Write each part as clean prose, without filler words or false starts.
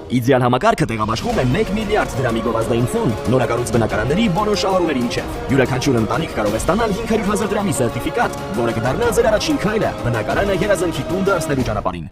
Իդեալ համակարգը տեղաբաշխում է 1 միլիարդ դրամի գովազդային ֆոնդ նորակառույց բնակարանների բոլոր շահառուների միջև։ Յուրաքանչյուր ընտանիք կարող է ստանալ 500,000 դրամի սերտիֆիկատ, որը կդառնա ձեր առաջին քայլը բնակարանը երազանքի տուն դարձնելու ճանապարհին։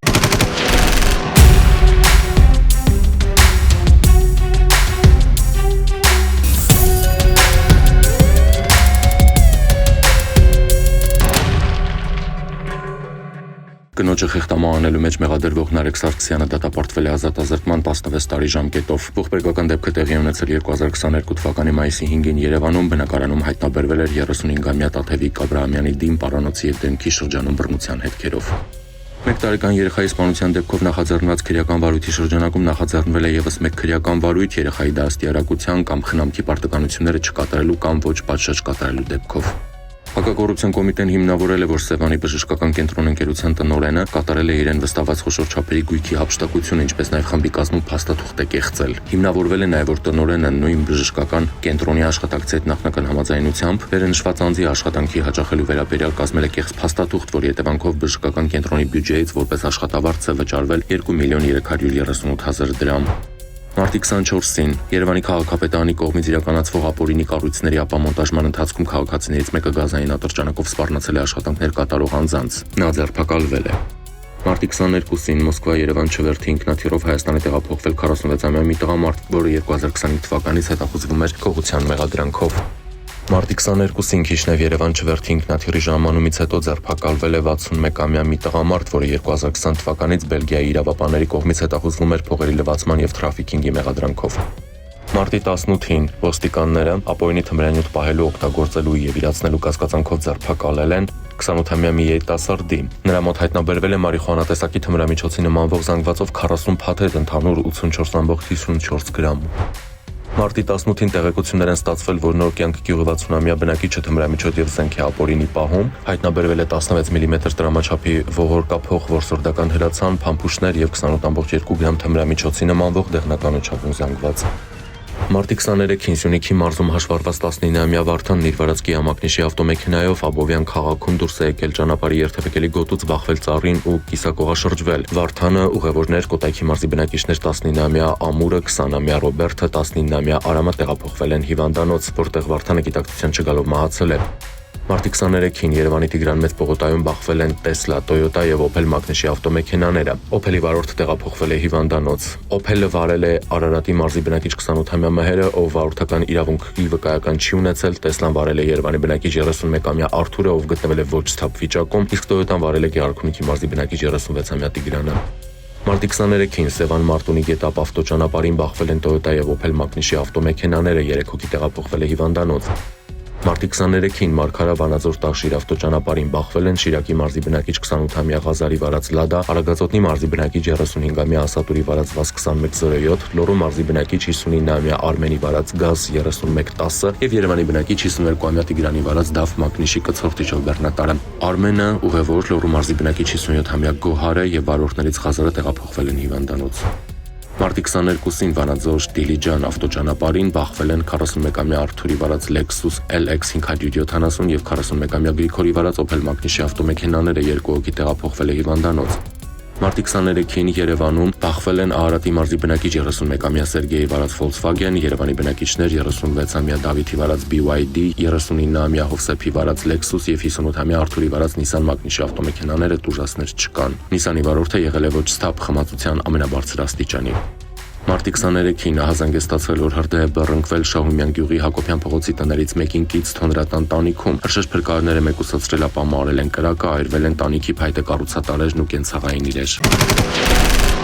Կնոջը խեղտամանելու մեջ մեղադրվող Նարեկ Սարգսյանը դատապարտվել է ազատազրկման 16 տարի ժամկետով։ Ողբերգական դեպքը տեղի ունեցել 2022 թվականի մայիսի 5-ին Երևանում բնակարանում հայտնաբերվել էր 35-ամյա Տաթևիկ Աբրահամյանի դին պարանոցի եւ դեմքի շրջանում բռնության հետքերով։ 1 տարեկան երեխայի սպանության դեպքով նախաձեռնված քրեական վարույթի շրջանակում նախաձեռնվել է եւս 1 քրեական վարույթ երեխայի դաստիարակության կամ խնամքի պարտականությունները չկատարելու կամ ոչ պատշաճ կատարելու դեպքով։ Հակակոռուպցիոն կոմիտեն հիմնավորել է, որ Սևանի բժշկական կենտրոն ընկերության տնօրենը կատարել է իրեն վստահված խոշոր չափերի գույքի հափշտակություն, ինչպես նաև խմբի կազմում փաստաթուղթ է կեղծել։ Հիմնավորվել է նաև, որ տնօրենը նույն բժշկական կենտրոնի աշխատակցի հետ նախնական համաձայնությամբ վերնշված անձի աշխատանքի հաճախելու վերաբերյալ կազմել է կեղծ փաստաթուղթ, որի հետևանքով բժշկական կենտրոնի բյուջեից որպես աշխատավարձ է վճարվել 2,338,000 դրամ։ Մարտի 24-ին Երևանի քաղաքապետարանի կողմից իրականացվող ապօրինի կառույցների ապամոնտաժման ընթացքում քաղաքացիներից մեկը գազային ատրճանակով սպառնացել է աշխատանքներ կատարող անձանց։ Նա ձերբակալվել է։ Մարտի 22-ին Մոսկվա-Երևան չվերթի ինքնաթիռով Հայաստանի տեղափոխվել 46-ամյա մի տղամարդ, որը 2025 թվականից հետախուզվում էր քողության մեղադրանքով։ Մարտի 22-ին Քիշնև Երևան չվերթի ինքնաթիռի ժամանումից հետո ձերբակալվել է 61-ամյա մի տղամարդ, որը 2020 թվականից Բելգիայի իրավապահների կողմից հետախուզվում էր փողերի լվացման եւ թրաֆիքինգի մեղադրանքով։ Մարտի 18-ին ոստիկանները ապօրինի թմրանյութ պահելու, օգտագործելու եւ իրացնելու կասկածանքով ձերբակալել են 28-ամյա մի երիտասարդի։ Նրա մոտ հայտնաբերվել է մարիխուանա տեսակի թմրամիջոցի նմանվող զանգվածով 40 փաթեթ, ընդհանուր 84,54 գրամ։ Մարտի 18-ին տեղեկություններ են ստացվել, որ Նոր կյանք գյուղի 60-ամյա բնակիչը թմրամիջոց եւ զենք է ապօրինի պահում, հայտնաբերվել է 16 մմ տրամաչափի ողորկափող որսորդական հրացան, փամփուշտներ եւ 28,2 գրամ թմրամիջոցի նմանվող դեղնականոչափուն զանգված։ Մարտի 23-ին Սյունիքի մարզում հաշվառված 19-ամյա Վարդանն իր վարածքի ամակնիշի ավտոմեքենայով Աբովյան քաղաքում դուրս է եկել ճանապարհի երթևեկելի գոտուց բախվել ծառին ու կիսակողաշրջվել։ Վարդանը, ուղևորներ, Կոտայքի մարզի բնակիչներ 19-ամյա Ամուրը, 20-ամյա Ռոբերտը, 19-ամյա Արամը տեղափոխվել են հիվանդանոց, որտեղ Վարդանը գիտակցության չգալով մահացել է։ Մարտի 23-ին Երևանի Տիգրան Մեծ պողոտայում բախվել են Տեսլա, Տոյոտա եւ Օփել մագնիշի ավտոմեքենաները։ Օփելի վարորդը տեղափոխվել է հիվանդանոց։ Օփելը վարել է Արարատի մարզի բնակիչ 28-ամյա Մհերը, ով վարորդական իրավունքի վկայական չի ունեցել։ Տեսլան վարել է Երևանի բնակիչ 31-ամյա Արթուրը, ով գտնվել է ոչ սթափ վիճակում, իսկ Տոյոտան վարել է Գեղարքունիքի մարզի բնակիչ 36-ամյա Տիգրանը։ Մարտի 23-ին Սևան-Մարտունի գետապ ավտոճանապարհին բախվել են Տոյոտա եւ Օփել մագնիշի ավտոմեքենաները, 3 հոգի տեղափոխվել է հիվանդանոց։ Մարտի 23-ին Մարգարա Վանաձոր Տաշիր ավտոճանապարհին բախվել են Շիրակի մարզի բնակիչ 28-ամյա Ղազարի վարած Լադա, Արագածոտնի մարզի բնակիչ 35-ամյա Ասատուրի վարած ՎԱԶ 2107, Լոռու մարզի բնակիչ 59-ամյա Արմենի վարած ԳԱԶ 3110 եւ Երևանի բնակիչ 52-ամյա Տիգրանի վարած DAF մագնիշի կցորդիչով բեռնատարը։ Արմենը, ուղևոր, Լոռու մարզի բնակիչ 57-ամյա Գոհարը եւ վարորդներից Ղազարը տեղափոխվել են հիվանդանոց։ Մարտի 22-ին Վանաձոր Դիլիջան ավտոճանապարհին բախվել են 41-ամյա Արթուրի վարած Lexus LX 570 եւ 41-ամյա Գրիգորի վարած Օփել մագնիշի ավտոմեքենաները, 2 հոգի տեղափոխվել է հիվանդանոց։ Մարտի 23-ին Երևանում բախվել են Արարատի մարզի բնակիչ 31-ամյա Սերգեյի վարած Volkswagen, Երևանի բնակիչներ 36-ամյա Դավիթի վարած BYD, 39-ամյա Հովսեփի վարած Lexus եւ 58-ամյա Արթուրի վարած Nissan մագնիշի ավտոմեքենաները տուժածներ չկան։ Nissan-ի վարորդը եղել է ոչ սթափ խմացության ամենաբարձր աստիճանի։ Մարտի 23-ին ահազանգ է ստացվել, որ հրդեհ է բռնկվել Շահումյան գյուղի Հակոբյան փողոցի տներից մեկին կից Թոնրատան տանիքում։ Հրշեջ փրկարարները մեկուսացրել ապա մարել են կրակը, այրվել են տանիքի փայտե կառուցատարերն ու կենցաղային իրեր։